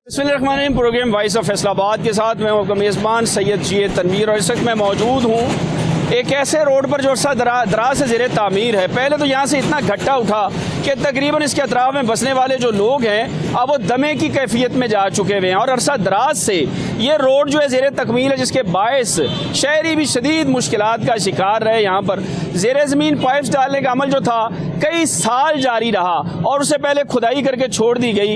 बिस्मिल्लाहिर्रहमानिर्रहीम। Programme voice of Faisalabad के साथ मैं आपका मेज़बान सैयद जी तनवीर और इस वक्त मैं मौजूद हूँ एक ऐसे रोड पर जो अरसा दराज से ज़ेरे तामीर है। पहले तो यहाँ से इतना घट्टा उठा कि तकरीबन इसके अतराफ़ में बसने वाले जो लोग हैं अब वो दमे की कैफियत में जा चुके हुए हैं और अरसा दराज से ये रोड जो है ज़ेरे तकमील है, जिसके बायस शहरी भी शदीद मुश्किलात का शिकार रहे। यहाँ पर ज़ेरे ज़मीन पाइप्स डालने का अमल जो था कई साल जारी रहा और उससे पहले खुदाई करके छोड़ दी गई।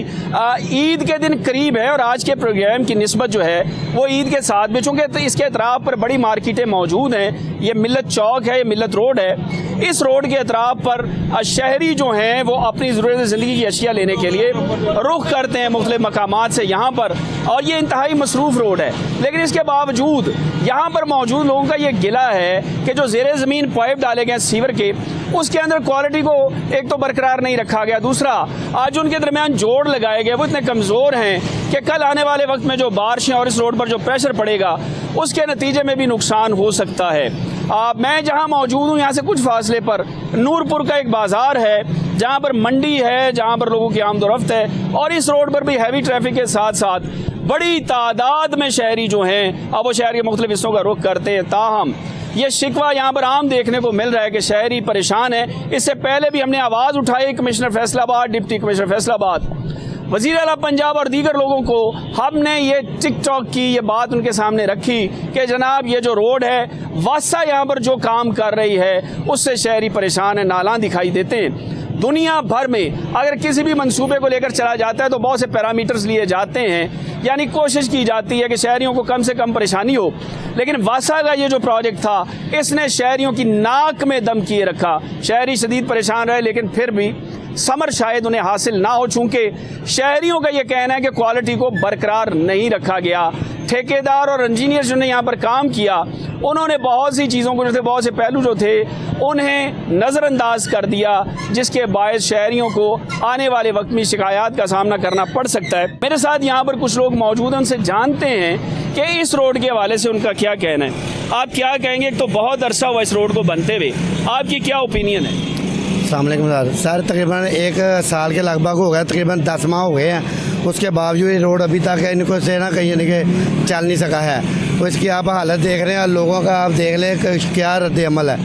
ईद के दिन करीब है और आज के प्रोग्राम की निस्बत जो है वो ईद के साथ में, चूँकि तो इसके अतराफ़ पर बड़ी मार्केटें मौजूद हैं। ये मिल्लत चौक है, ये मिल्लत रोड है। इस रोड के अतराफ़ पर शहरी जो हैं वो अपनी ज़रूरत ज़िंदगी की अशिया लेने के लिए रुख करते हैं मुख्तलिफ़ मकामात से यहाँ पर, और ये इंतहाई मसरूफ़ रोड है। लेकिन इसके बावजूद यहाँ पर मौजूद लोगों का ये गिला है कि जो ज़ेरे ज़मीन पाइप डाले गए सीवर के, उसके अंदर क्वालिटी को एक तो बरकरार नहीं रखा गया, दूसरा आज उनके दरमियान जोड़ लगाए गए वो इतने कमज़ोर हैं कि कल आने वाले वक्त में जो बारिशें और इस रोड पर जो प्रेशर पड़ेगा उसके नतीजे में भी नुकसान हो सकता है। मैं जहां मौजूद हूं यहाँ से कुछ फासले पर नूरपुर का एक बाज़ार है जहां पर मंडी है, जहां पर लोगों की आमदोरफ्त है और इस रोड पर भी हैवी ट्रैफिक के साथ साथ बड़ी तादाद में शहरी जो हैं अब वो शहर के मुख्तलिफ हिस्सों का रुख करते हैं। ताहम ये शिकवा यहाँ पर आम देखने को मिल रहा है कि शहरी परेशान है। इससे पहले भी हमने आवाज़ उठाई commissioner Faisalabad, deputy commissioner Faisalabad, वज़ीर आला पंजाब और दीगर लोगों को हमने ये टिकटॉक की ये बात उनके सामने रखी कि जनाब ये जो रोड है वासा यहाँ पर जो काम कर रही है उससे शहरी परेशान है, नाला दिखाई देते हैं। दुनिया भर में अगर किसी भी मंसूबे को लेकर चला जाता है तो बहुत से पैरामीटर्स लिए जाते हैं, यानी कोशिश की जाती है कि शहरियों को कम से कम परेशानी हो। लेकिन वासा का ये जो प्रोजेक्ट था इसने शहरियों की नाक में दम किए रखा। शहरी शदीद परेशान रहे लेकिन फिर भी समर शायद उन्हें हासिल ना हो, चूँकि शहरियों का ये कहना है कि क्वालिटी को बरकरार नहीं रखा गया। ठेकेदार और इंजीनियर जिन्होंने यहाँ पर काम किया उन्होंने बहुत सी चीज़ों को जो थे, बहुत से पहलू जो थे उन्हें नज़रअंदाज कर दिया, जिसके बायस शहरियों को आने वाले वक्त में शिकायत का सामना करना पड़ सकता है। मेरे साथ यहाँ पर कुछ लोग मौजूद हैं, उनसे जानते हैं कि इस रोड के हवाले से उनका क्या कहना है। आप क्या कहेंगे? तो बहुत अरसा हुआ इस रोड को बनते हुए, आपकी क्या ओपिनियन है? अस्सलामुअलैकुम सर, तकरीबन 1 साल के लगभग हो गया, तकरीबन 10 माह हो गए हैं। उसके बावजूद ये रोड अभी तक इनको से ना कहीं इनके चल नहीं सका है। तो इसकी आप हालत देख रहे हैं लोगों का, आप देख लें क्या रद्द अमल है।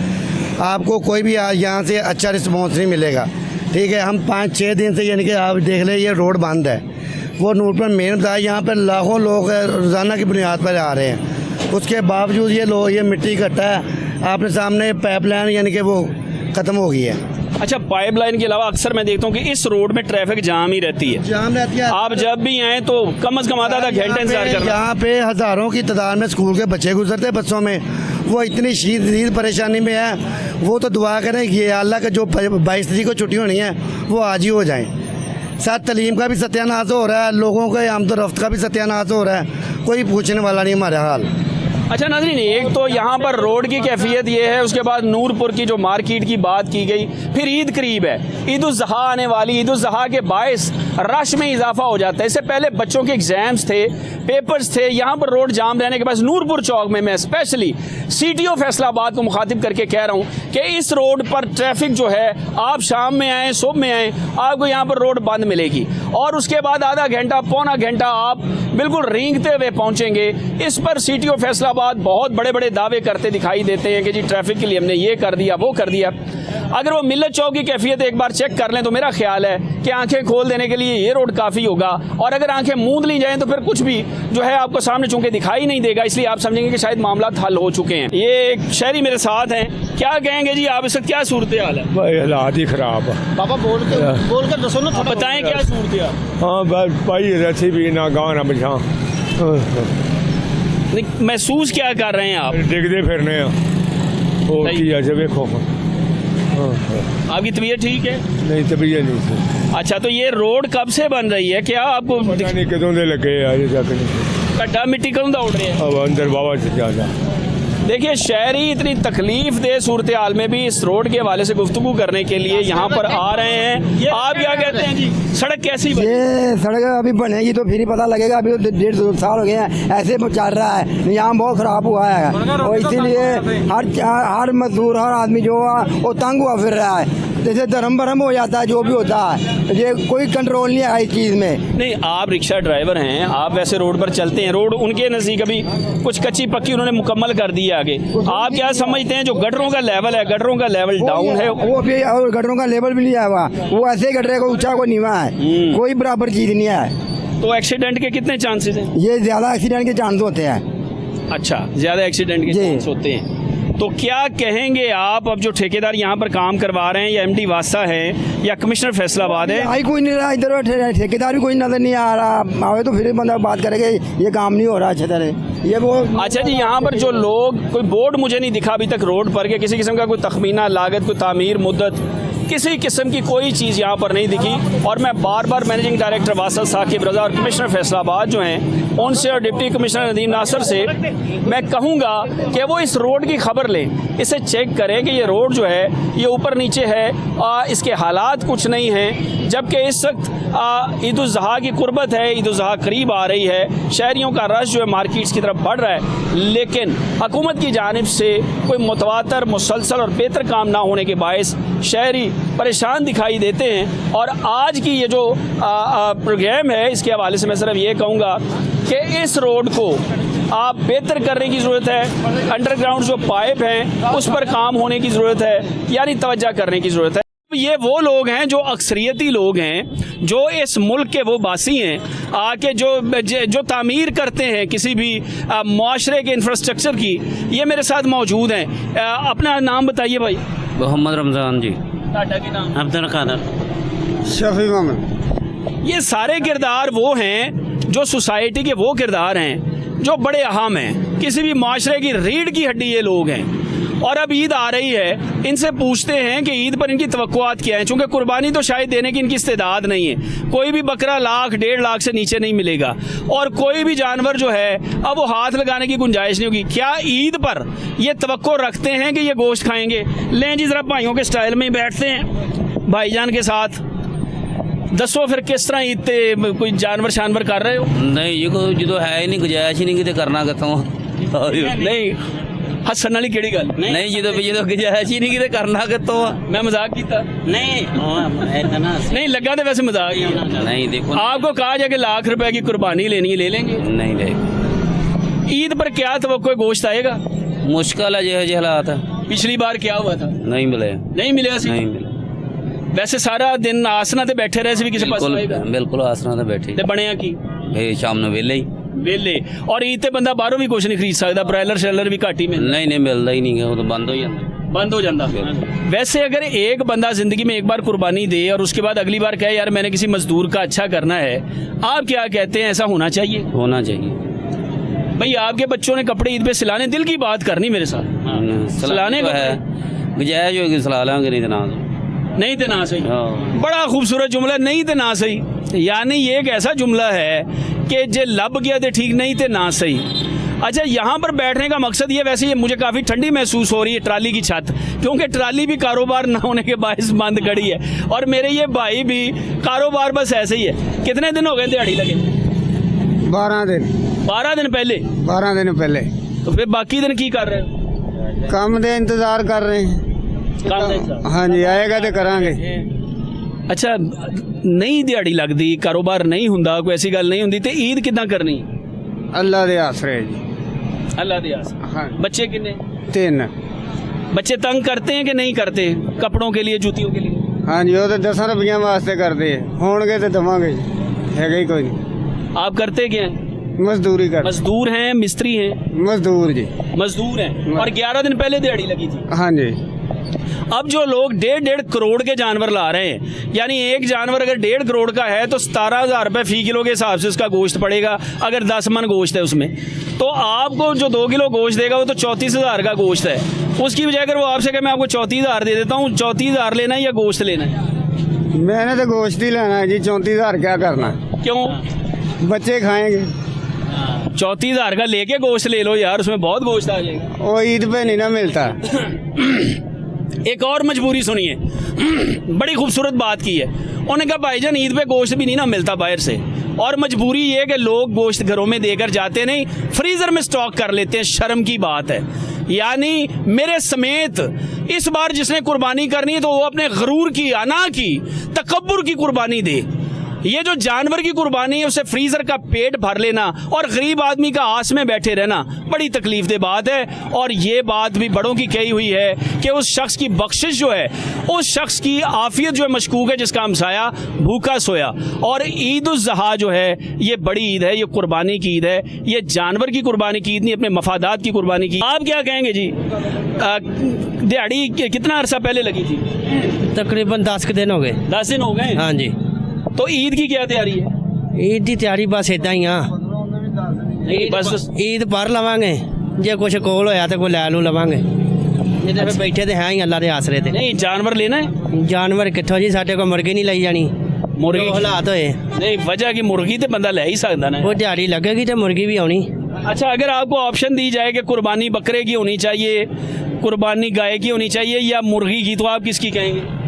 आपको कोई भी यहाँ से अच्छा रिस्पॉन्स नहीं मिलेगा, ठीक है। हम 5-6 दिन से यानी कि आप देख लें ये रोड बंद है। वो नूरपुर मेन बाज़ार यहाँ पर लाखों लोग रोज़ाना की बुनियाद पर आ रहे हैं, उसके बावजूद ये मिट्टी इकट्ठा है। आपने सामने पाइपलाइन यानी कि वो ख़त्म हो गई है। अच्छा, पाइपलाइन के अलावा अक्सर मैं देखता हूँ कि इस रोड में ट्रैफिक जाम ही रहती है। जाम रहती है। आप जब भी आए तो कम से कम आधा घंटे इंतजार कर रहे हैं। यहाँ पे हज़ारों की तादाद में स्कूल के बच्चे गुजरते हैं बसों में, वो इतनी शदीद परेशानी में है। वो तो दुआ करें ये अल्लाह के जो 22 तारीख को छुट्टी होनी है वो आज ही हो जाए। साथ तलीम का भी सत्यानाश हो रहा है, लोगों के आमदोरफ्त का भी सत्यानाश हो रहा है, कोई पूछने वाला नहीं हमारा हाल। अच्छा नाज़रीन, एक तो यहाँ पर रोड की कैफियत ये है, उसके बाद नूरपुर की जो मार्केट की बात की गई, फिर ईद करीब है, ईद उल ज़ुहा आने वाली। ईद उल ज़ुहा के बायस रश में इजाफा हो जाता है। इससे पहले बच्चों के एग्ज़ाम्स थे, पेपर्स थे, यहाँ पर रोड जाम रहने के बाद नूरपुर चौक में मैं स्पेशली CTO फैसलाबाद को मुखातिब करके कह रहा हूँ कि इस रोड पर ट्रैफिक जो है, आप शाम में आएँ सुबह में आएँ, आपको यहाँ पर रोड बंद मिलेगी और उसके बाद आधा घंटा पौना घंटा आप बिल्कुल रेंगते हुए पहुँचेंगे। इस पर CTO फैसलाबाद बहुत बड़े बड़े दावे करते दिखाई देते हैं कि जी ट्रैफिक के लिए हमने ये कर दिया वो कर दिया। अगर वो मिल्लत चौक की कैफियत एक बार चेक कर लें तो मेरा ख्याल है कि आंखें खोल देने के लिए ये रोड काफ़ी होगा, और अगर आंखें मूंद ली जाएं तो फिर कुछ भी जो है आपको सामने चूंकि दिखाई नहीं देगा, इसलिए आप समझेंगे कि शायद मामला हल हो चुके हैं। ये एक शहरी मेरे साथ हैं, क्या कहेंगे जी आप, इसका क्या सूरत हाल है? भाई हालात ही खराब है। पापा बोल कर दसो ना, बताएं क्या सूरत हाल। हाँ बस भाई रसी भी ना गाँव ना बचा महसूस क्या कर रहे हैं आप? देखते फिरने देखो। आपकी तबीयत ठीक है? नहीं तबीयत नहीं थी। अच्छा, तो ये रोड कब से बन रही है? क्या आपको पता नहीं कदों दे लगे गड्ढा मिट्टी कदों दौड़ रहे हैं? अब अंदर बाबा से ज़्यादा। देखिए, शहरी इतनी तकलीफ दे सूरत हाल में भी इस रोड के हवाले से गुफ्तगू करने के लिए यहाँ पर आ रहे हैं। आप क्या कहते हैं जी, सड़क कैसी बनी? ये सड़क अभी बनेगी तो फिर ही पता लगेगा। अभी 1.5-2 साल हो गए हैं ऐसे चल रहा है, यहाँ बहुत ख़राब हुआ है और इसीलिए हर मजदूर हर आदमी जो है वो तंग हुआ फिर रहा है। जैसे धर्म भरम हो जाता है, जो भी होता है, ये कोई कंट्रोल नहीं है इस चीज़ में। नहीं, आप रिक्शा ड्राइवर हैं, आप वैसे रोड पर चलते हैं, रोड उनके नज़दीक अभी कुछ कच्ची पक्की उन्होंने मुकम्मल कर दी है आगे। आप क्या समझते हैं जो गटरों का लेवल है, गटरों का लेवल डाउन है? वो भी, और गटरों का लेवल भी नहीं आया हुआ, वो ऐसे ही गट रहे, कोई ऊंचा कोई नीवा है, कोई बराबर चीज़ नहीं है। तो एक्सीडेंट के कितने चांसेस हैं? ये ज़्यादा एक्सीडेंट के चांस होते हैं। अच्छा, ज़्यादा एक्सीडेंट के जी। चांस होते हैं। तो क्या कहेंगे आप, अब जो ठेकेदार यहाँ पर काम करवा रहे हैं, या एमडी वासा है या कमिश्नर फैसलाबाद है? आई कोई नहीं रहा इधर, ठेकेदार भी कोई नजर नहीं आ रहा, आवे तो फिर बंदा बात करेगा ये काम नहीं हो रहा अच्छे तरह, ये वो। अच्छा जी, यहाँ पर जो लोग, कोई बोर्ड मुझे नहीं दिखा अभी तक रोड पर, कि किसी किस्म का कोई तखमीना लागत, कोई तामीर मुद्दत, किसी किस्म की कोई चीज़ यहाँ पर नहीं दिखी। और मैं बार बार मैनेजिंग डायरेक्टर वासद साकिब रज़ा और कमिश्नर फैसलाबाद जो हैं उनसे और डिप्टी कमिश्नर नदीम नासर से मैं कहूँगा कि वो इस रोड की खबर लें, इसे चेक करें कि ये रोड जो है ये ऊपर नीचे है, इसके हालात कुछ नहीं हैं। जबकि इस वक्त ईद उल ज़ुहा की कुर्बत है, ईद उल ज़ुहा करीब आ रही है, शहरियों का रश जो है मार्केट्स की तरफ बढ़ रहा है, लेकिन हुकूमत की जानिब से कोई मुतवातर, मुसलसल और बेहतर काम ना होने के बायस शहरी परेशान दिखाई देते हैं। और आज की ये जो प्रोग्राम है, इसके हवाले से मैं सिर्फ ये कहूँगा कि इस रोड को आप बेहतर करने की ज़रूरत है, अंडरग्राउंड जो पाइप हैं उस पर काम होने की ज़रूरत है, यानी तवज्जो करने की ज़रूरत है। ये वो लोग हैं जो अक्सरियती लोग हैं, जो इस मुल्क के वो बासी हैं, आके जो तामीर करते हैं किसी भी मुआशरे के इंफ्रास्ट्रक्चर की। ये मेरे साथ मौजूद हैं। अपना नाम बताइए भाई। मोहम्मद रमज़ान जी। नाम अब्दुल कादर। शफी मोहम्मद। ये सारे किरदार वो हैं जो सोसाइटी के वो किरदार हैं जो बड़े अहम हैं, किसी भी माशरे की रीढ़ की हड्डी ये लोग हैं। और अब ईद आ रही है, इनसे पूछते हैं कि ईद पर इनकी तवक्कुआत क्या है, चूँकि कुर्बानी तो शायद देने की इनकी इस्तेदाद नहीं है। कोई भी बकरा लाख 1.5 लाख से नीचे नहीं मिलेगा, और कोई भी जानवर जो है अब वो हाथ लगाने की गुंजाइश नहीं होगी। क्या ईद पर ये तवक्को रखते हैं कि ये गोश्त खाएंगे? लें जी, ज़रा भाइयों के स्टाइल में ही बैठते हैं भाईजान के साथ। दसो फिर किस तरह ईद पे कोई जानवर शानवर कर रहे हो? नहीं ये कोई जो है ही नहीं, गुजाइश ही नहीं किते करना कितों। नहीं, हसन वाली केड़ी गल नहीं जो गुजाइश ही नहीं किते करना कितों। मैं मजाक किया नहीं, लगा तो वैसे मजाक ही। नहीं देखो, आपको कहा जाए कि लाख रुपए की कुर्बानी लेनी है, ले लेंगे? नहीं ले। ईद पर क्या तवक्को गोश्त आएगा? मुश्किल है जो हालात है। पिछली बार क्या हुआ था? नहीं मिले। नहीं मिले सी? नहीं मिले। वैसे सारा दिन आसना ते बैठे रहे सी भी किसी पास आएगा? बिल्कुल आसना ते बैठे ते बनया की शाम ਨੂੰ ਵੇਲੇ ਹੀ वेले। और ईद ते बंदा बाहरों भी कुछ नहीं खरीद सकता, ब्रायलर शेलर भी घट ही मिलता? नहीं मिलता ही नहीं है, वो तो बंद हो जाता। बंद हो जाता। वैसे अगर एक बंदा जिंदगी में एक बार कुर्बानी दे और उसके बाद अगली बार कहे यार मैंने किसी मजदूर का अच्छा करना है, आप क्या कहते हैं, ऐसा होना चाहिए? होना चाहिए भाई। आपके बच्चों ने कपड़े ईद पे सिलाने, दिल की बात करनी मेरे साथ, सिलाने को है गुजाइश होगी सिला लेंगे, नहीं तो ना नहीं तो ना सही। बड़ा खूबसूरत जुमला, नहीं तो ना सही। यानी ये एक ऐसा जुमला है कि जे लब गया तो ठीक, नहीं तो ना सही। अच्छा, यहाँ पर बैठने का मकसद ये, वैसे ये मुझे काफ़ी ठंडी महसूस हो रही है ट्राली की छत, क्योंकि ट्राली भी कारोबार ना होने के बायस बंद खड़ी है, और मेरे ये भाई भी कारोबार बस ऐसे ही है। कितने दिन हो गए दिहाड़ी लगे? 12 दिन। 12 दिन पहले? 12 दिन पहले। तो फिर बाकी दिन की कर रहे हो? काम दे इंतजार कर रहे हैं। हाँ जी, आएगा तो करांगे। अच्छा, नहीं दिहाड़ी लगती, कारोबार नहीं हुंदा, कोई ऐसी गल नहीं हुंदी, तो ईद कितना करनी? अल्लाह दे आसरे जी। अल्लाह दे आसरे। हाँ। बच्चे कितने? 3। बच्चे तंग करते हैं कि नहीं करते कपड़ों के लिए, जूतियों के लिए? हाँ जी, वो तो 10 रुपया वास्ते करते हैं, होंगे तो दवांगे जी, है ही कोई नहीं। आप करते क्या हैं? मजदूरी कर। मजदूर हैं, मिस्त्री हैं? मजदूर जी। मजदूर हैं। और 11 दिन पहले दिहाड़ी लगी थी? हाँ जी। अब जो लोग 1.5 करोड़ के जानवर ला रहे हैं, यानी एक जानवर अगर 1.5 करोड़ का है तो 17,000 रुपये फी किलो के हिसाब से उसका गोश्त पड़ेगा। अगर 10 मन गोश्त है उसमें, तो आपको जो 2 किलो गोश्त देगा वो तो 34,000 का गोश्त है। उसकी बजाय अगर वो आपसे कहे मैं आपको 34,000 दे देता हूँ, 34,000 लेना है या गोश्त लेना है? मैंने तो गोश्त ही लेना है जी। 34,000 क्या करना? क्यों? बच्चे खाएंगे। 34,000 का लेके गोश्त ले लो यार, उसमें बहुत गोश्त आ जाएगा। वो ईद पे नहीं ना मिलता। एक और मजबूरी सुनिए, बड़ी खूबसूरत बात की है। उन्होंने कहा भाईजान ईद पे गोश्त भी नहीं ना मिलता बाहर से, और मजबूरी ये कि लोग गोश्त घरों में देकर जाते नहीं, फ्रीज़र में स्टॉक कर लेते हैं। शर्म की बात है। यानी मेरे समेत इस बार जिसने कुर्बानी करनी है तो वो अपने गरूर की, अना की, तकब्बुर की कुर्बानी दे। ये जो जानवर की कुर्बानी है उसे फ्रीज़र का पेट भर लेना और गरीब आदमी का आस में बैठे रहना बड़ी तकलीफ दे बात है। और ये बात भी बड़ों की कही हुई है कि उस शख्स की बख्शिश जो है, उस शख्स की आफियत जो है मशकूक है जिसका हमसाया भूखा सोया। और ईद उल ज़हा जो है ये बड़ी ईद है, ये कुर्बानी की ईद है, ये जानवर की कुर्बानी की ईद नहीं, अपने मफादात की कुर्बानी की। आप क्या कहेंगे जी? दिहाड़ी कितना अरसा पहले लगी थी? तकरीबन 10 दिन हो गए। 10 दिन हो गए। हाँ जी। तो ईद की क्या तैयारी है? ईद की तैयारी बस इदा ही हाँ, बस ईद पर लवांगे, जे कुछ कोल होया तो कोई लै लू लवांगे, नहीं तो फिर बैठे तो हैं ही अल्लाह के आसरे ते। नहीं जानवर लेना है? जानवर कितों जी, साढ़े को मुर्गी नहीं लाई जानी, मुर्गी जो हालात होए। नहीं वजह की मुर्गी तो बंदा ले ही सकता ना। वो दिहाड़ी लगेगी तो मुर्गी भी आनी। अच्छा, अगर आपको ऑप्शन दी जाए कि कुर्बानी बकरे की होनी चाहिए, कुर्बानी गाय की होनी चाहिए या मुर्गी की, तो आप किसकी कहेंगे?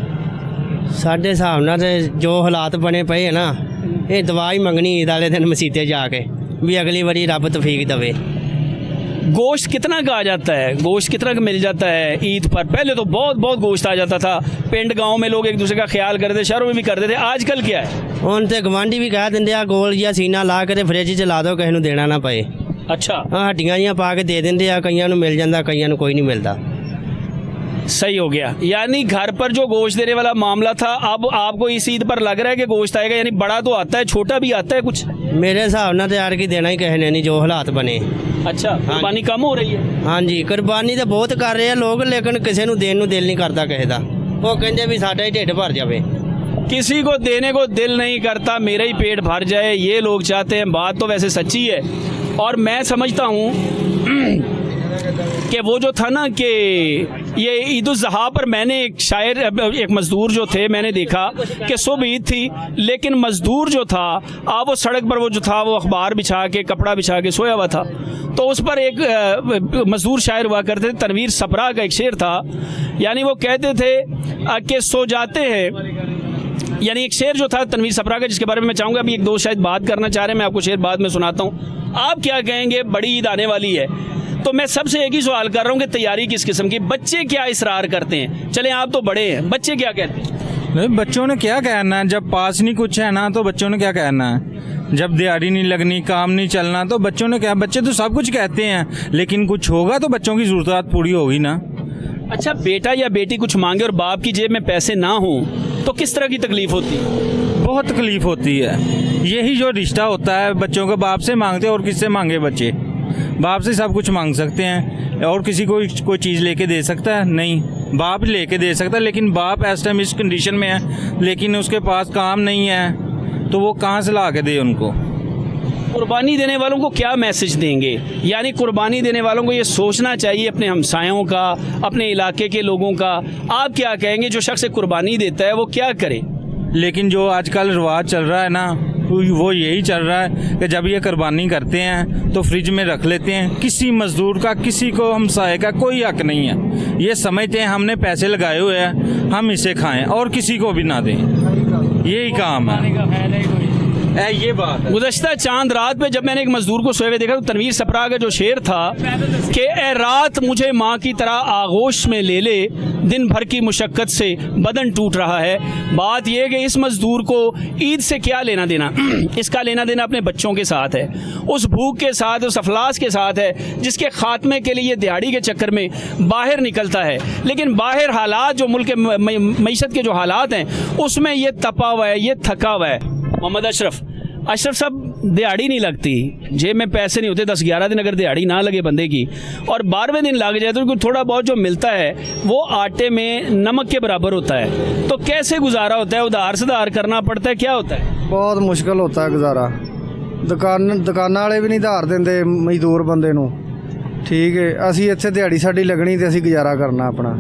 साढ़े हिसाब नाल ते जो हालात बने पे है ना, ये दुआ ही मंगनी ईद वाले दिन मसीते जाके भी अगली बारी रब तौफीक दवे। गोश्त कितना का आ जाता है? गोश्त कितना का मिल जाता है ईद पर? पहले तो बहुत बहुत गोश्त आ जाता था, पिंड गांव में लोग एक दूसरे का ख्याल करते थे, शहरों में भी करते थे। आजकल क्या है? ਹੁਣ ਤੇ ਗਵਾਂਢੀ ਵੀ ਕਹਿ ਦਿੰਦੇ ਆ ਗੋਲ ਜਿਹਾ ਸੀਨਾ ਲਾ ਕੇ ਤੇ ਫ੍ਰਿਜ 'ਚ ਲਾ ਦਿਓ, ਕਿਸੇ ਨੂੰ ਦੇਣਾ ਨਾ ਪਏ। अच्छा, ਹਾਂ ਹੱਡੀਆਂ ਜੀਆਂ ਪਾ ਕੇ ਦੇ ਦਿੰਦੇ ਆ, ਕਈਆਂ ਨੂੰ ਮਿਲ ਜਾਂਦਾ, ਕਈਆਂ ਨੂੰ ਕੋਈ ਨਹੀਂ ਮਿਲਦਾ। सही हो गया। यानी घर पर जो गोश्त देने वाला मामला था, अब आपको इस ईद पर लग रहा है कि गोश्त आएगा, यानी बड़ा तो आता है, छोटा भी आता है कुछ? ਮੇਰੇ ਹਿਸਾਬ ਨਾਲ ਤੇ ਯਾਰ ਕੀ ਦੇਣਾ ਹੀ ਕਿਸੇ ਨੇ ਨਹੀਂ, ਜੋ ਹਾਲਾਤ ਬਣੇ। अच्छा, कुर्बानी कम हो रही है। ਹਾਂਜੀ ਕੁਰਬਾਨੀ ਤਾਂ ਬਹੁਤ ਕਰ ਰਹੇ ਆ ਲੋਕ, ਲੇਕਿਨ ਕਿਸੇ ਨੂੰ ਦੇਣ ਨੂੰ ਦਿਲ ਨਹੀਂ ਕਰਦਾ ਕਿਸੇ ਦਾ। ਉਹ ਕਹਿੰਦੇ ਵੀ ਸਾਡਾ ਹੀ ਢਿੱਡ ਭਰ ਜਾਵੇ। किसी को देने को दिल नहीं करता, मेरा ही पेट भर जाए, ये लोग चाहते हैं। बात तो वैसे सच्ची है। और मैं समझता हूँ कि वो जो था ना कि ये ईद उल ज़हा पर मैंने एक मज़दूर जो थे, मैंने देखा कि सुबह ईद थी लेकिन मज़दूर जो था आप वो सड़क पर वो जो था वो अखबार बिछा के, कपड़ा बिछा के सोया हुआ था। तो उस पर एक मज़दूर शायर हुआ करते थे, तनवीर सपरा का एक शेर था। यानी वो कहते थे कि सो जाते हैं, यानी एक शेर जो था तनवीर सपरा का, जिसके बारे में मैं चाहूँगा अभी एक दो शायद बात करना चाह रहे हैं, मैं आपको शेर बाद में सुनाता हूँ। आप क्या कहेंगे? बड़ी ईद आने वाली है तो मैं सबसे एक ही सवाल कर रहा हूँ कि तैयारी किस किस्म की? बच्चे क्या इसरार करते हैं? चलें आप तो बड़े हैं, बच्चे क्या कहते हैं? नहीं, बच्चों ने क्या कहना है? जब पास नहीं कुछ है ना तो बच्चों ने क्या कहना है? जब दिहाड़ी नहीं लगनी, काम नहीं चलना, तो बच्चों ने क्या? बच्चे तो सब कुछ कहते हैं, लेकिन कुछ होगा तो बच्चों की ज़रूरत पूरी होगी ना। अच्छा, बेटा या बेटी कुछ मांगे और बाप की जेब में पैसे ना हों तो किस तरह की तकलीफ होती है? बहुत तकलीफ़ होती है। यही जो रिश्ता होता है बच्चों को, बाप से मांगते हैं और किससे मांगे बच्चे? बाप से सब कुछ मांग सकते हैं और किसी को कोई चीज़ लेके दे सकता है? नहीं, बाप लेके दे सकता है, लेकिन बाप इस टाइम इस कंडीशन में है लेकिन उसके पास काम नहीं है तो वो कहाँ से ला के दे उनको? कुर्बानी देने वालों को क्या मैसेज देंगे? यानी कुर्बानी देने वालों को ये सोचना चाहिए अपने हमसायों का, अपने इलाके के लोगों का। आप क्या कहेंगे जो शख्स कुर्बानी देता है वो क्या करे? लेकिन जो आजकल रिवाज चल रहा है ना, वो यही चल रहा है कि जब ये कुर्बानी करते हैं तो फ्रिज में रख लेते हैं। किसी मज़दूर का, किसी को हमसाये का कोई हक नहीं है। ये समझते हैं हमने पैसे लगाए हुए हैं, हम इसे खाएं और किसी को भी ना दें, यही काम है। ये बात है। गुज़श्ता चांद रात में जब मैंने एक मज़दूर को सोए हुए देखा तो तनवीर सपरा का जो शेर था कि ए रात मुझे माँ की तरह आगोश में ले ले, दिन भर की मुशक्क़त से बदन टूट रहा है। बात यह कि इस मज़दूर को ईद से क्या लेना देना? इसका लेना देना अपने बच्चों के साथ है, उस भूख के साथ, उस अफलास के साथ है जिसके ख़ात्मे के लिए दिहाड़ी के चक्कर में बाहर निकलता है। लेकिन बाहर हालात जो मुल्क के मईशत के जो हालात हैं उसमें ये तपा हुआ है, ये थका हुआ है। मोहम्मद अशरफ साहब, दिहाड़ी नहीं लगती, जेब में पैसे नहीं होते, 10-11 दिन अगर दिहाड़ी ना लगे बंदे की और 12वें दिन लग जाए तो थोड़ा बहुत जो मिलता है वो आटे में नमक के बराबर होता है। तो कैसे गुजारा होता है? उधार सुधार करना पड़ता है, क्या होता है? बहुत मुश्किल होता है गुजारा। दुकान वाले भी नहीं धार देंगे मजदूर बंदे नूं। ठीक है, असी इत्थे दिहाड़ी साडी लगनी तो असी गुजारा करना अपना,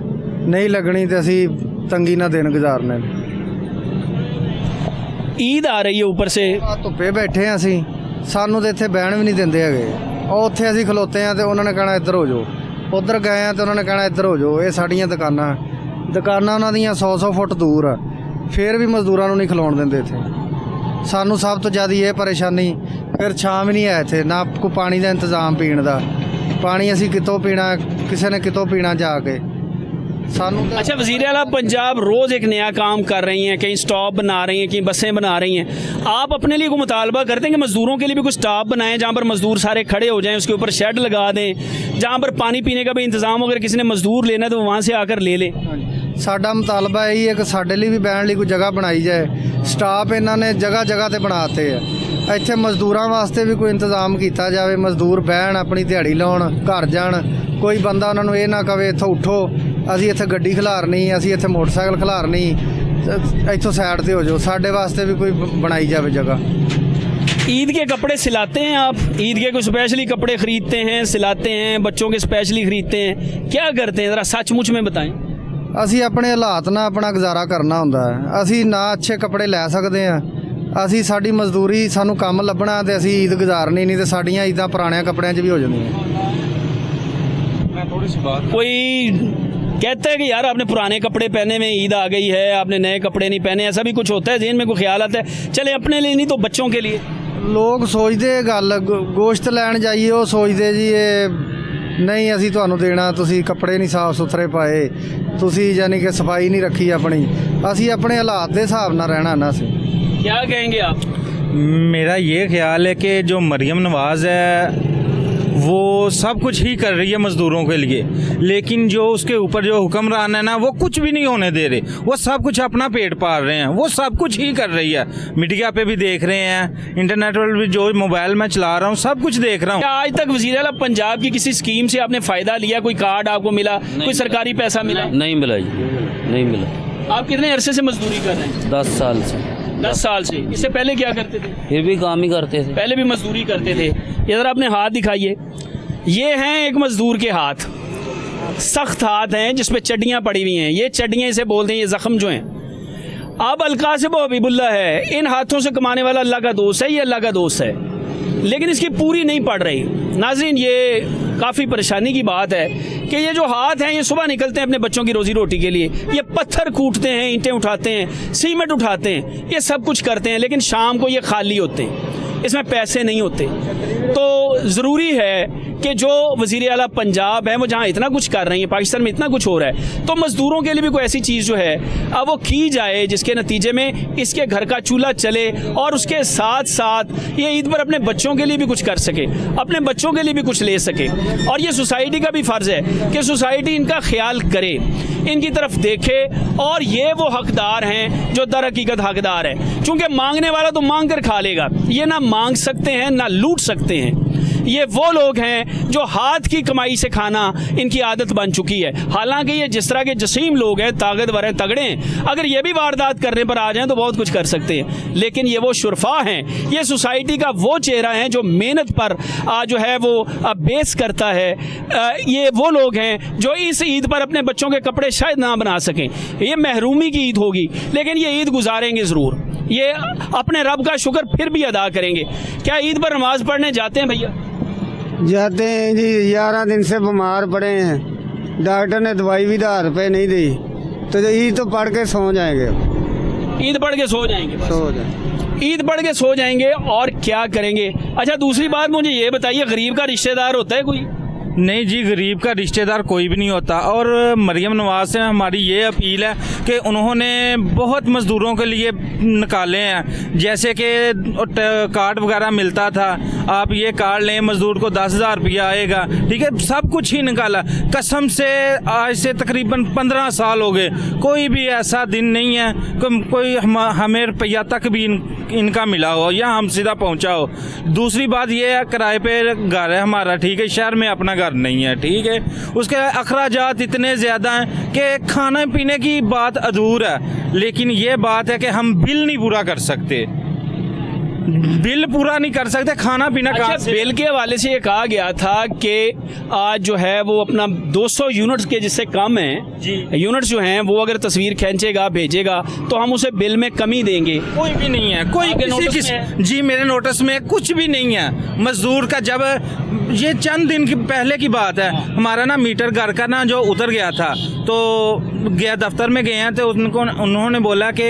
नहीं लगनी तो असी तंगी ना दिन गुजारने। ईद आ रही है ऊपर से, धुप्पे बैठे हैं असी, सानू तो इत्थे बहन भी नहीं देंदे हैगे। और उत्थे असी खलोते हैं तो उन्होंने कहना इधर हो जाओ, उधर गए हैं तो उन्होंने कहना इधर हो जाओ। ये साड़ियाँ दुकानां उन्हां दीयां 100-100 फुट दूर आ, फिर भी मजदूरां नूं नहीं खलोण दिंदे इत्थे। सानू सब तो ज़्यादा ये परेशानी, फिर छां भी नहीं है इत्थे, ना कोई पानी का इंतजाम पीण दा, ਪਾਣੀ ਅਸੀਂ ਕਿਤੋਂ ਪੀਣਾ, ਕਿਸੇ ਨੇ ਕਿਤੋਂ ਪੀਣਾ ਜਾ ਕੇ। ਸਾਨੂੰ ਤਾਂ अच्छा, वज़ीर आला पंजाब रोज़ एक नया काम कर रही हैं, कहीं स्टॉप बना रही हैं, कहीं बसें बना रही हैं। आप अपने लिए कोई मुतालबा करते हैं कि मज़दूरों के लिए भी कुछ स्टॉप बनाएं जहाँ पर मज़दूर सारे खड़े हो जाएं, उसके ऊपर शेड लगा दें, जहाँ पर पानी पीने का भी इंतज़ाम हो, अगर किसी ने मज़दूर लेना है तो वहाँ से आकर ले ले। ਸਾਡਾ ਮੁਤਾਲਬਾ ਇਹੀ ਹੈ ਕਿ ਸਾਡੇ ਲਈ ਵੀ ਬਹਿਣ ਲਈ ਕੋਈ ਜਗ੍ਹਾ ਬਣਾਈ ਜਾਏ। ਸਟਾਫ ਇਹਨਾਂ ਨੇ ਜਗ੍ਹਾ ਜਗ੍ਹਾ ਤੇ ਬਣਾਤੇ ਆ, ਇੱਥੇ ਮਜ਼ਦੂਰਾਂ ਵਾਸਤੇ ਵੀ ਕੋਈ ਇੰਤਜ਼ਾਮ ਕੀਤਾ ਜਾਵੇ। ਮਜ਼ਦੂਰ ਬਹਿਣ, ਆਪਣੀ ਦਿਹਾੜੀ ਲਾਉਣ, ਘਰ ਜਾਣ। ਕੋਈ ਬੰਦਾ ਉਹਨਾਂ ਨੂੰ ਇਹ ਨਾ ਕਵੇ ਇੱਥੋਂ ਉੱਠੋ, ਅਸੀਂ ਇੱਥੇ ਗੱਡੀ ਖਿਲਾਰਨੀ, ਅਸੀਂ ਇੱਥੇ ਮੋਟਰਸਾਈਕਲ ਖਿਲਾਰਨੀ, ਇੱਥੋਂ ਸਾਈਡ ਤੇ ਹੋ ਜਾਓ। ਸਾਡੇ ਵਾਸਤੇ ਵੀ ਕੋਈ ਬਣਾਈ ਜਾਵੇ ਜਗ੍ਹਾ। ईद के कपड़े सिलाते हैं आप? ईद के कोई स्पेशली कपड़े ख़रीदते हैं, सिलाते हैं, बच्चों के स्पेशली ख़रीदते हैं, क्या करते हैं ज़रा सचमुच में बताएं। ਅਸੀਂ ਆਪਣੇ ਹਾਲਾਤ ਨਾਲ ਆਪਣਾ ਗੁਜ਼ਾਰਾ ਕਰਨਾ ਹੁੰਦਾ ਹੈ। ਅਸੀਂ ਨਾ ਅੱਛੇ ਕੱਪੜੇ ਲੈ ਸਕਦੇ ਆ, ਅਸੀਂ ਸਾਡੀ ਮਜ਼ਦੂਰੀ, ਸਾਨੂੰ ਕੰਮ ਲੱਭਣਾ ਤੇ ਅਸੀਂ ਈਦ ਗੁਜ਼ਾਰਨੀ, ਨਹੀਂ ਤੇ ਸਾਡੀਆਂ ਈਦਾਂ ਪੁਰਾਣਿਆਂ ਕੱਪੜਿਆਂ 'ਚ ਵੀ ਹੋ ਜਾਂਦੀਆਂ। कोई कहता है कि यार आपने पुराने कपड़े पहने हुए, ईद आ गई है, आपने नए कपड़े नहीं पहने, ऐसा भी कुछ होता है? ज़हन में कोई ख्याल आता है चले अपने लिए नहीं तो बच्चों के लिए? ਲੋਕ ਸੋਚਦੇ ਗੱਲ ਗੋਸ਼ਤ ਲੈਣ ਜਾਈਏ, ਉਹ ਸੋਚਦੇ ਜੀ ਇਹ ਨਹੀਂ ਅਸੀਂ ਤੁਹਾਨੂੰ ਦੇਣਾ, ਤੁਸੀਂ ਕੱਪੜੇ ਨਹੀਂ ਸਾਫ਼ ਸੁਥਰੇ ਪਾਏ, ਤੁਸੀਂ ਯਾਨੀ ਕਿ ਸਫਾਈ ਨਹੀਂ ਰੱਖੀ ਆਪਣੀ। ਅਸੀਂ ਆਪਣੇ ਹਾਲਾਤ ਦੇ ਹਿਸਾਬ ਨਾਲ ਰਹਿਣਾ ਨਾ। ਅਸੀਂ क्या कहेंगे आप? मेरा ये ख्याल है कि जो मरियम नवाज़ है वो सब कुछ ही कर रही है मज़दूरों के लिए, लेकिन जो उसके ऊपर जो हुक्मरान है ना, वो कुछ भी नहीं होने दे रहे। वो सब कुछ अपना पेट पाल रहे हैं, वो सब कुछ ही कर रही है। मीडिया पे भी देख रहे हैं, इंटरनेट पर भी, जो मोबाइल में चला रहा हूँ सब कुछ देख रहा हूँ। क्या आज तक वज़ीर आला पंजाब की किसी स्कीम से आपने फ़ायदा लिया? कोई कार्ड आपको मिला, कोई सरकारी पैसा मिला? नहीं मिला जी, नहीं मिला। आप कितने अरसे से मजदूरी कर रहे हैं? 10 साल से। 10 साल से। इससे पहले क्या करते थे? फिर भी काम ही करते थे। पहले भी मजदूरी करते थे। ये ज़रा अपने हाथ दिखाइए। ये हैं एक मजदूर के हाथ, सख्त हाथ हैं जिस पे चड्डियाँ पड़ी हुई हैं। ये चड्डियाँ इसे बोलते हैं, ये ज़ख्म जो हैं। अब अलकासिब हबीबुल्लाह है, इन हाथों से कमाने वाला अल्लाह का दोस्त है, ये अल्लाह का दोस्त है, लेकिन इसकी पूरी नहीं पड़ रही। नाज़रीन, ये काफ़ी परेशानी की बात है कि ये जो हाथ हैं ये सुबह निकलते हैं अपने बच्चों की रोज़ी रोटी के लिए, ये पत्थर कूटते हैं, ईंटें उठाते हैं, सीमेंट उठाते हैं, ये सब कुछ करते हैं, लेकिन शाम को ये खाली होते हैं, इसमें पैसे नहीं होते। तो ज़रूरी है कि जो वज़ीर आला पंजाब है वो जहाँ इतना कुछ कर रही है, पाकिस्तान में इतना कुछ हो रहा है, तो मज़दूरों के लिए भी कोई ऐसी चीज़ जो है अब वो की जाए जिसके नतीजे में इसके घर का चूल्हा चले और उसके साथ साथ ये ईद पर अपने बच्चों के लिए भी कुछ कर सके, अपने बच्चों के लिए भी कुछ ले सके। और ये सोसाइटी का भी फ़र्ज़ है कि सोसाइटी इनका ख्याल करे, इनकी तरफ देखे, और ये वो हकदार हैं जो दर हकीकत हकदार है। चूँकि मांगने वाला तो मांग कर खा लेगा, ये ना मांग सकते हैं ना लूट सकते हैं। ये वो लोग हैं जो हाथ की कमाई से खाना इनकी आदत बन चुकी है। हालांकि ये जिस तरह के जसीम लोग हैं, ताकतवर हैं, तगड़े हैं, अगर ये भी वारदात करने पर आ जाएं तो बहुत कुछ कर सकते हैं, लेकिन ये वो शुरफा हैं, ये सोसाइटी का वो चेहरा है जो मेहनत पर जो है वो बेस करता है। ये वो लोग हैं जो इस ईद पर अपने बच्चों के कपड़े शायद ना बना सकें, ये महरूमी की ईद होगी, लेकिन ये ईद गुजारेंगे ज़रूर, ये अपने रब का शुक्र फिर भी अदा करेंगे। क्या ईद पर नमाज़ पढ़ने जाते हैं भैया? जाते हैं जी, 11 दिन से बीमार पड़े हैं, डॉक्टर ने दवाई भी 1000 रुपये नहीं दी, तो ईद तो पढ़ के सो जाएंगे। ईद पढ़ के सो जाएंगे बस। सो जाए ईद पढ़ के सो जाएंगे और क्या करेंगे? अच्छा, दूसरी बात मुझे ये बताइए, गरीब का रिश्तेदार होता है कोई? नहीं जी, गरीब का रिश्तेदार कोई भी नहीं होता। और मरियम नवाज़ से हमारी ये अपील है कि उन्होंने बहुत मज़दूरों के लिए निकाले हैं, जैसे कि कार्ड वगैरह मिलता था, आप ये कार्ड लें, मज़दूर को 10,000 रुपया आएगा, ठीक है, सब कुछ ही निकाला। कसम से आज से तकरीबन 15 साल हो गए, कोई भी ऐसा दिन नहीं है कोई हमें रुपया तक भी इनका मिला हो या हम सीधा पहुंचा हो। दूसरी बात ये है, किराए पे घर है हमारा, ठीक है, शहर में अपना घर नहीं है, ठीक है, उसके अखराजात इतने ज़्यादा हैं कि खाने पीने की बात अधूर है, लेकिन ये बात है कि हम बिल नहीं पूरा कर सकते, बिल पूरा नहीं कर सकते, खाना पीना कहाँ से? बिल के हवाले से ये कहा गया था कि आज जो है वो अपना 200 यूनिट्स के जिससे कम हैं जी, यूनिट्स जो हैं वो अगर तस्वीर खींचेगा भेजेगा तो हम उसे बिल में कमी देंगे। कोई भी नहीं है, कोई जी मेरे नोटिस में कुछ भी नहीं है। मजदूर का जब ये चंद दिन की पहले की बात है, हमारा ना मीटर घर का ना जो उतर गया था, तो गया दफ्तर में गए हैं, तो उन्होंने बोला कि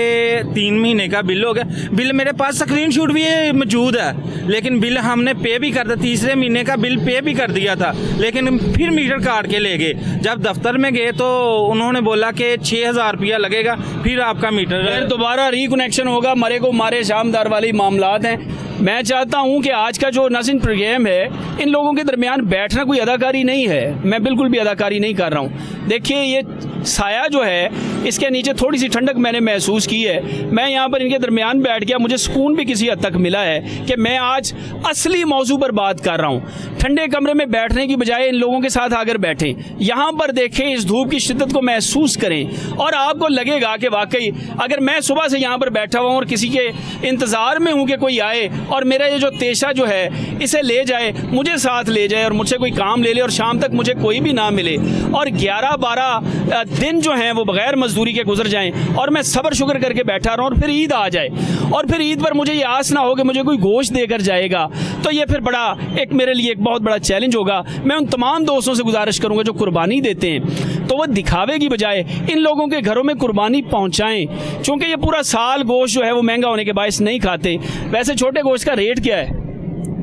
3 महीने का बिल हो गया। बिल मेरे पास स्क्रीनशॉट भी ये मौजूद है, लेकिन बिल हमने पे भी कर दिया, तीसरे महीने का बिल पे भी कर दिया था, लेकिन फिर मीटर काट के ले गए। जब दफ्तर में गए तो उन्होंने बोला कि 6,000 रुपया लगेगा, फिर आपका मीटर। फिर दोबारा रिकनेक्शन होगा, मरे को मारे शामदार वाली मामलात हैं। मैं चाहता हूं कि आज का जो नाज़रीन प्रोग्राम है, इन लोगों के दरमियान बैठना कोई अदाकारी नहीं है, मैं बिल्कुल भी अदाकारी नहीं कर रहा हूं। देखिए ये साया जो है, इसके नीचे थोड़ी सी ठंडक मैंने महसूस की है। मैं यहाँ पर इनके दरमियान बैठ गया, मुझे सुकून भी किसी हद तक मिला है कि मैं आज असली मौजू पर बात कर रहा हूँ। ठंडे कमरे में बैठने की बजाय इन लोगों के साथ आकर बैठें, यहाँ पर देखें, इस धूप की शिद्दत को महसूस करें और आपको लगेगा कि वाकई अगर मैं सुबह से यहाँ पर बैठा हुआ हूँ और किसी के इंतज़ार में हूँ कि कोई आए और मेरा ये जो पेशा जो है इसे ले जाए, मुझे साथ ले जाए और मुझसे कोई काम ले ले और शाम तक मुझे कोई भी ना मिले और 11-12 दिन जो हैं वो बगैर मजदूरी के गुजर जाएं और मैं सब्र शुक्र करके बैठा रहूं और फिर ईद आ जाए और फिर ईद पर मुझे ये आस ना हो कि मुझे कोई गोश्त देकर जाएगा, तो ये फिर बड़ा एक मेरे लिए एक बहुत बड़ा चैलेंज होगा। मैं उन तमाम दोस्तों से गुजारिश करूंगा जो कुर्बानी देते हैं तो वो दिखावे की बजाय इन लोगों के घरों में कुर्बानी पहुंचाएं, क्योंकि ये पूरा साल गोश्त जो है वो महंगा होने के बायस नहीं खाते। वैसे छोटे गोश्त का रेट क्या है?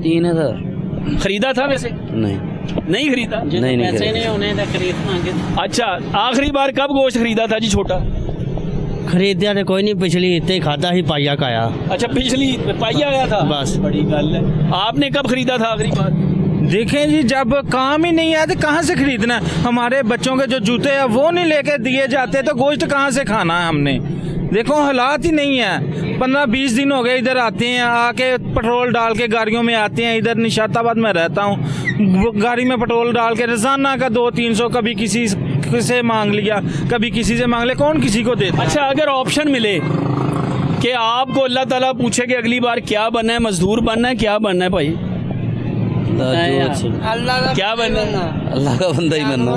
3,000 खरीदा था वैसे? नहीं खरीदा? नहीं पैसे नहीं होने तो खरीद मांगे। अच्छा, आखिरी बार कब गोश्त खरीदा था जी छोटा? खरीदा तो कोई नहीं, पिछली इतने खाता ही पाइया का आया। अच्छा, पिछली पाइया आया था? बस। बड़ी गल है। आपने कब खरीदा था आखिरी बार? देखें जी, जब काम ही नहीं है तो कहाँ से खरीदना है? हमारे बच्चों के जो जूते हैं वो नहीं लेके दिए जाते तो गोश्त कहाँ से खाना है हमने? देखो हालात ही नहीं है। 15-20 दिन हो गए इधर आते हैं, आके पेट्रोल डाल के गाड़ियों में आते हैं। इधर निशाताबाद में रहता हूँ, गाड़ी में पेट्रोल डाल के रोजाना का 200-300 कभी किसी से मांग लिया, कभी किसी से मांग लिया, कौन किसी को देता? अच्छा, अगर ऑप्शन मिले कि आपको अल्लाह ताला पूछे कि अगली बार क्या बनना है, मजदूर बनना है, क्या बनना है भाई? क्या बनना है? अल्लाह का बंदा ही बनना।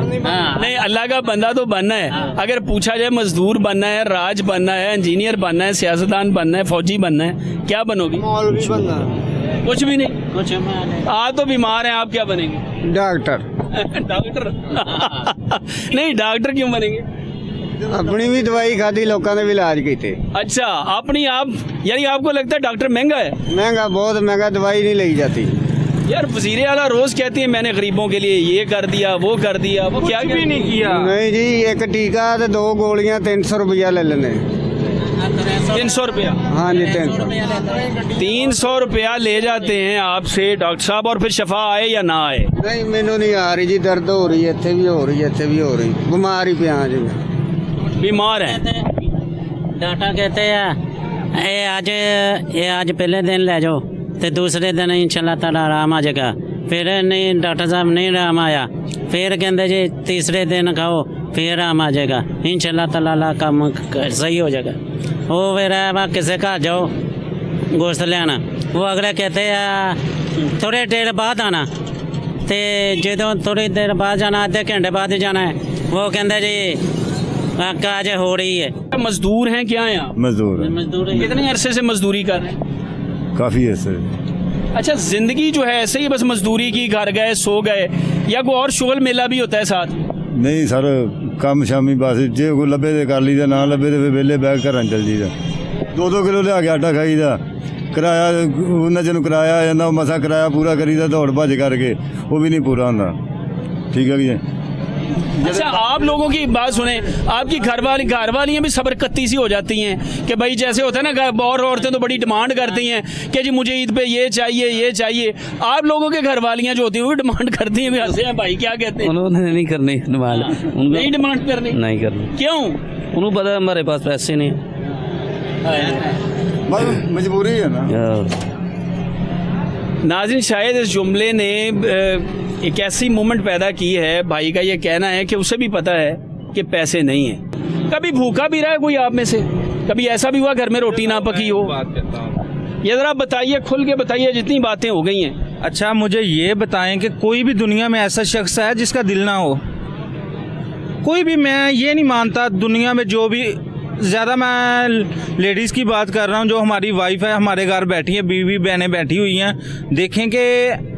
नहीं, अल्लाह का बंदा तो बनना है। अगर पूछा जाए मजदूर बनना है, राज बनना है, इंजीनियर बनना है, सियासतदान बनना है, फौजी बनना है, क्या बनोगी? मौलवी बनना। कुछ भी नहीं। आप तो बीमार हैं, आप क्या बनेंगे? डॉक्टर। डॉक्टर? नहीं, डॉक्टर क्यों बनेंगे? अपनी भी दवाई खाधी, लोगों ने भी इलाज किए। अच्छा, अपनी आप यानी आपको लगता है डॉक्टर महंगा है? महंगा, बहुत महंगा, दवाई नहीं ली जाती। यार वज़ीर आला रोज कहती है मैंने गरीबों के लिए ये कर दिया, वो कर दिया, वो क्या भी नहीं किया। नहीं जी, एक टीका तो 2 गोलियां 300 रुपया ले लेने। 300 रुपया? हाँ जी, 300 रुपया ले जाते हैं आपसे डॉक्टर साहब और फिर शफा आए या ना आए? नहीं, मैनू नहीं आ रही जी, दर्द हो रही है, इत्थे भी हो रही है, इत्थे भी हो रही, बीमार ही पिया जी। बीमार हैं? डाटा कहते हैं ये आज पहले दिन ले जाओ तो दूसरे दिन इंशाल्लाह ताला आराम आ जाएगा। फिर नहीं, डॉक्टर साहब नहीं आराम आया, फिर कहते जी तीसरे दिन खाओ फिर आराम आ जाएगा, इंशाल्लाह ताला काम सही हो जाएगा। वो फिर किसी घर जाओ गोश्त लेना, वो अगले कहते हैं थोड़े देर बाद आना, तो जो थोड़ी देर बाद जाना, आधे घंटे बाद ही जाना है, वो कहते जी काज हो रही है। मजदूर हैं क्या हैं आप? मजदूर है। कितने अरसे से मजदूरी कर रहे हैं? काफ़ी है सर। अच्छा, जिंदगी जो है ऐसे ही बस मजदूरी की, घर गए सो गए, या कोई और शुगल मेला भी होता है साथ? नहीं सर, काम शामी बस जे कोई लभे तो कर लीदा, ना लभे तो फिर वेले बैग घर चल जाइदा। 2-2 किलो लिया के आटा खाईदा, किराया उन्हें जिन्हों किराया आ जाता, मसा किराया पूरा करीदा दौड़ भज करके, वो भी नहीं पूरा होता। ठीक है जी। अच्छा, आप लोगों की बात सुने, आपकी घरवालियाँ भी सबरकत्ती सी हो जाती हैं कि भाई जैसे होता है ना, और औरतें तो बड़ी डिमांड करती हैं कि जी मुझे ईद पे ये चाहिए, ये चाहिए। आप लोगों के घरवालियाँ जो होती हैं वो भी डिमांड करती हैं? हंसे हैं भाई, क्या कहते हैं? उन्होंने नहीं करनी डिमांड, नहीं डिमांड करनी? नहीं करनी। क्यों? उन्होंने पता है हमारे पास पैसे नहीं। मजबूरी है ना। नाज़रीन, शायद इस जुमले ने एक ऐसी मोमेंट पैदा की है, भाई का ये कहना है कि उसे भी पता है कि पैसे नहीं हैं। कभी भूखा भी रहा है कोई आप में से? कभी ऐसा भी हुआ घर में रोटी ना पकी हो? ये ज़रा बताइए, खुल के बताइए, जितनी बातें हो गई हैं। अच्छा, मुझे ये बताएं कि कोई भी दुनिया में ऐसा शख्स है जिसका दिल ना हो? कोई भी। मैं ये नहीं मानता दुनिया में जो भी, ज़्यादा मैं लेडीज़ की बात कर रहा हूँ, जो हमारी वाइफ है, हमारे घर बैठी है, बीवी बहनें बैठी हुई हैं, देखें कि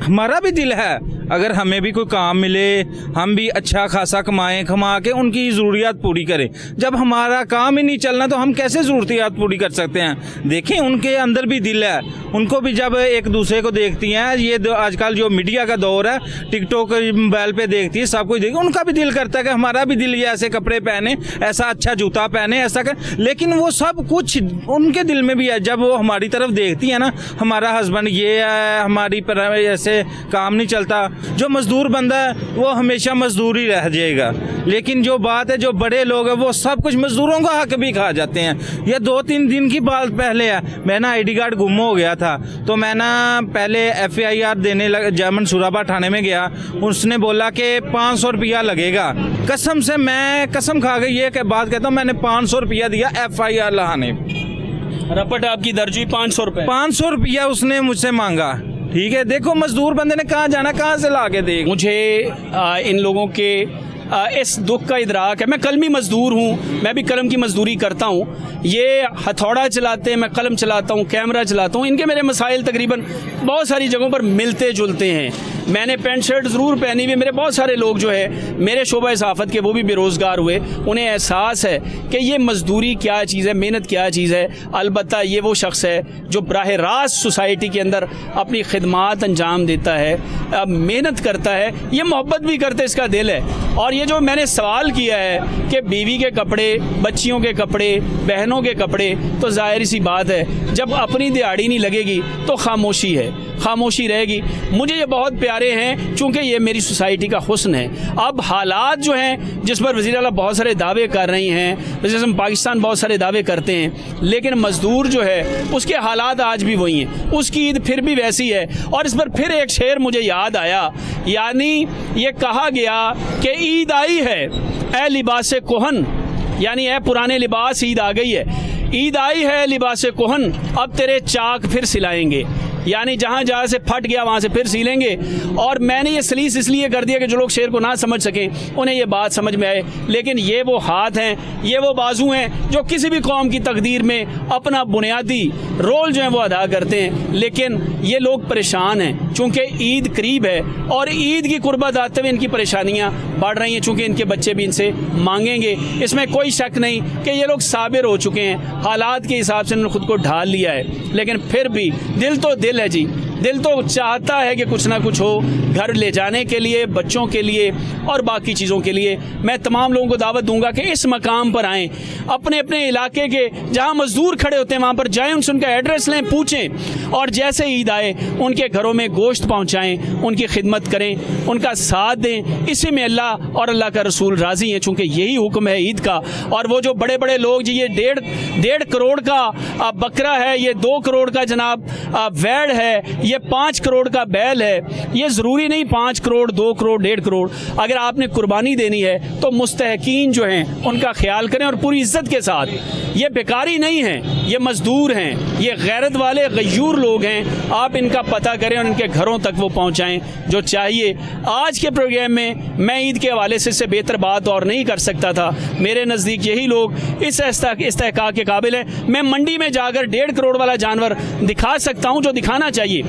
हमारा भी दिल है, अगर हमें भी कोई काम मिले, हम भी अच्छा खासा कमा के उनकी ज़रूरियात पूरी करें। जब हमारा काम ही नहीं चलना तो हम कैसे ज़रूरियात पूरी कर सकते हैं? देखें, उनके अंदर भी दिल है, उनको भी जब एक दूसरे को देखती हैं, ये आजकल जो मीडिया का दौर है, टिकटॉक मोबाइल पे देखती है, सब कुछ देखती है, उनका भी दिल करता है कि हमारा भी दिल ये ऐसे कपड़े पहने, ऐसा अच्छा जूता पहने, ऐसा कर, लेकिन वो सब कुछ उनके दिल में भी है। जब वो हमारी तरफ देखती है ना, हमारा हस्बैंड ये है, हमारी पर ऐसे काम नहीं चलता, जो मजदूर बंदा है वो हमेशा मजदूर ही रह जाएगा। लेकिन जो बात है, जो बड़े लोग हैं वो सब कुछ मजदूरों का हक भी खा जाते हैं। ये 2-3 दिन की बात पहले है, मैं ना ID कार्ड गुम हो गया था, तो मैं ना पहले FIR देने लगा, जर्मन सुराबा थाने में गया, उसने बोला कि 500 रुपया लगेगा। कसम से मैं कसम खा गई, ये बात कहता हूँ, मैंने 500 रुपया दिया FIR लगाने। रपट आपकी दर्ज हुई 500 रुपये। 500 रुपया उसने मुझसे मांगा। ठीक है, देखो मजदूर बंदे ने कहाँ जाना, कहाँ से ला के दे। मुझे इन लोगों के इस दुख का इदराक है। मैं कलमी मजदूर हूँ, मैं भी कलम की मजदूरी करता हूँ। ये हथौड़ा चलाते हैं, मैं कलम चलाता हूँ, कैमरा चलाता हूँ। इनके मेरे मसाइल तकरीबन बहुत सारी जगहों पर मिलते जुलते हैं। मैंने पैंट शर्ट ज़रूर पहनी हुई। मेरे बहुत सारे लोग जो है मेरे शोबा सहाफ़त के, वो भी बेरोज़गार हुए, उन्हें एहसास है कि ये मजदूरी क्या चीज़ है, मेहनत क्या चीज़ है। अलबत्ता ये वो शख्स है जो बराह रास्त सोसाइटी के अंदर अपनी खिदमात अंजाम देता है, मेहनत करता है, ये मोहब्बत भी करते, इसका दिल है। और ये जो मैंने सवाल किया है कि बीवी के कपड़े, बच्चियों के कपड़े, बहनों के कपड़े, तो ज़ाहिर सी बात है जब अपनी दिहाड़ी नहीं लगेगी तो खामोशी है, खामोशी रहेगी। मुझे ये बहुत प्यारे हैं चूँकि ये मेरी सोसाइटी का हुस्न है। अब हालात जो हैं जिस पर वज़ीर आला बहुत सारे दावे कर रही हैं, जैसे पाकिस्तान बहुत सारे दावे करते हैं, लेकिन मज़दूर जो है उसके हालात आज भी वही हैं, उसकी ईद फिर भी वैसी है। और इस पर फिर एक शेर मुझे याद आया, यानी ये कहा गया कि ईद आई है ए लिबास कोहन, यानी ए पुराने लिबास, ईद आ गई है, ईद आई है लिबास कोहन, अब तेरे चाक फिर सिलाएंगे, यानी जहाँ जहाँ से फट गया वहाँ से फिर सीलेंगे। और मैंने ये सलीस इसलिए कर दिया कि जो लोग शेर को ना समझ सकें उन्हें ये बात समझ में आए। लेकिन ये वो हाथ हैं, ये वो बाजू हैं जो किसी भी कौम की तकदीर में अपना बुनियादी रोल जो है वो अदा करते हैं। लेकिन ये लोग परेशान हैं चूँकि ईद करीब है और ईद की कुर्बत आते हुए इनकी परेशानियाँ बढ़ रही हैं, चूँकि इनके बच्चे भी इनसे मांगेंगे। इसमें कोई शक नहीं कि ये लोग साबिर हो चुके हैं, हालात के हिसाब से इन्होंने खुद को ढाल लिया है। लेकिन फिर भी दिल तो दिल है जी, दिल तो चाहता है कि कुछ ना कुछ हो घर ले जाने के लिए, बच्चों के लिए और बाकी चीज़ों के लिए। मैं तमाम लोगों को दावत दूंगा कि इस मकाम पर आएँ, अपने अपने इलाके के जहां मजदूर खड़े होते हैं वहां पर जाएं, उनसे उनका एड्रेस लें, पूछें, और जैसे ईद आए उनके घरों में गोश्त पहुंचाएं, उनकी खिदमत करें, उनका साथ दें। इसी में अल्लाह और अल्लाह का रसूल राज़ी हैं, चूँकि यही हुक्म है ईद का। और वो जो बड़े बड़े लोग जी, ये डेढ़ करोड़ का बकरा है, ये 2 करोड़ का जनाब वैड़ है, ये 5 करोड़ का बैल है, ये ज़रूरी नहीं 5 करोड़, 2 करोड़, 1.5 करोड़। अगर आपने कुर्बानी देनी है तो मुस्तहकीन जो हैं उनका ख्याल करें और पूरी इज्जत के साथ। ये बेकारी नहीं हैं, ये मजदूर हैं, ये गैरत वाले गयूर लोग हैं। आप इनका पता करें और इनके घरों तक वो पहुँचाएँ जो चाहिए। आज के प्रोग्राम में मैं ईद के हवाले से इससे बेहतर बात और नहीं कर सकता था। मेरे नज़दीक यही लोग इस इस्तेहकाक के काबिल हैं। मैं मंडी में जाकर 1.5 करोड़ वाला जानवर दिखा सकता हूँ जो दिखाना चाहिए,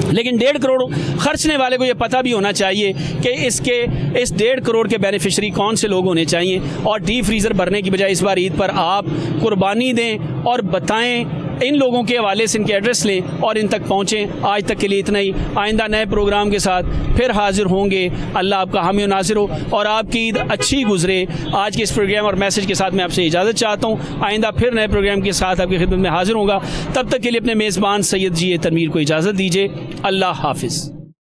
लेकिन 1.5 करोड़ खर्चने वाले को ये पता भी होना चाहिए कि इस 1.5 करोड़ के बेनिफिशरी कौन से लोग होने चाहिए। और डीप फ्रीज़र भरने की बजाय इस बार ईद पर आप कुर्बानी दें और बताएं, इन लोगों के हवाले से इनके एड्रेस लें और इन तक पहुँचें। आज तक के लिए इतना ही। आइंदा नए प्रोग्राम के साथ फिर हाजिर होंगे। अल्लाह आपका हामी और नासिर हो और आपकी ईद अच्छी गुजरे। आज के इस प्रोग्राम और मैसेज के साथ मैं आपसे इजाज़त चाहता हूँ। आइंदा फिर नए प्रोग्राम के साथ आपकी खिदमत में हाजिर होगा। तब तक के लिए अपने मेज़बान सैयद जी तनवीर को इजाज़त दीजिए। अल्लाह हाफिज़।